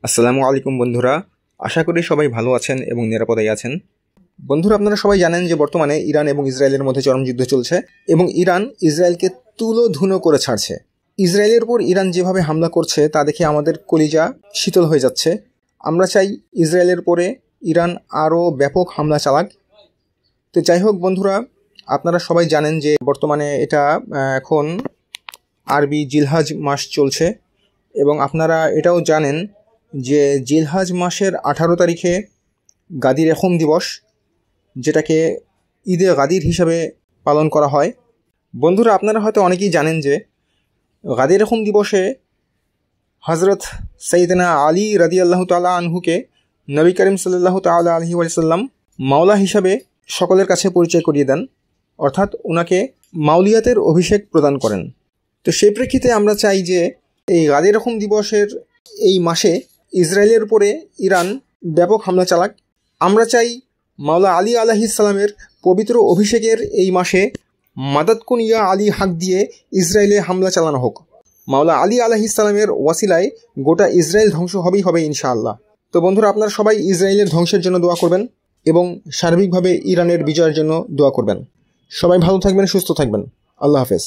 আসসালামু আলাইকুম বন্ধুরা, আশা করি সবাই ভালো আছেন এবং নিরাপদেই আছেন। বন্ধুরা, আপনারা সবাই জানেন যে বর্তমানে ইরান এবং ইসরায়েলের মধ্যে চরম যুদ্ধ চলছে এবং ইরান ইসরায়েলকে তুলোধুনো করে ছাড়ছে। ইসরায়েলের উপর ইরান যেভাবে হামলা করছে তা দেখে আমাদের কলিজা শীতল হয়ে যাচ্ছে। আমরা চাই ইসরায়েলের পরে ইরান আরও ব্যাপক হামলা চালাক। তো যাই হোক বন্ধুরা, আপনারা সবাই জানেন যে বর্তমানে এটা এখন আরবি জিলহাজ মাস চলছে এবং আপনারা এটাও জানেন যে জিলহাজ মাসের 18 তারিখে গাদি রেখম দিবস, যেটাকে ঈদে গাদির হিসাবে পালন করা হয়। বন্ধুরা, আপনারা হয়তো অনেকেই জানেন যে গাদি রেখম দিবসে হজরত সৈয়দনা আলী রাদিয়াল্লাহু তাআলা আনহুকে নবী করিম সাল্লাল্লাহু তাআলা আলাইহি ওয়াসাল্লাম মাওলা হিসাবে সকলের কাছে পরিচয় করিয়ে দেন, অর্থাৎ ওনাকে মাউলিয়াতের অভিষেক প্রদান করেন। তো সেই প্রেক্ষিতে আমরা চাই যে এই গাদি রেখম দিবসের এই মাসে ইসরায়েলের উপরে ইরান ব্যাপক হামলা চালাক। আমরা চাই মাওলা আলী আলাইহিস সালামের পবিত্র অভিষেকের এই মাসে মাদাদ কুন ইয়া আলী হাক দিয়ে ইসরায়েলে হামলা চালানো হোক। মাওলা আলী আলাইহিস সালামের ওয়াসিলায় গোটা ইসরায়েল ধ্বংস হবে ইনশাআল্লাহ। তো বন্ধুরা, আপনারা সবাই ইসরায়েলের ধ্বংসের জন্য দোয়া করবেন এবং সার্বিকভাবে ইরানের বিজয়ের জন্য দোয়া করবেন। সবাই ভালো থাকবেন, সুস্থ থাকবেন। আল্লাহ হাফেজ।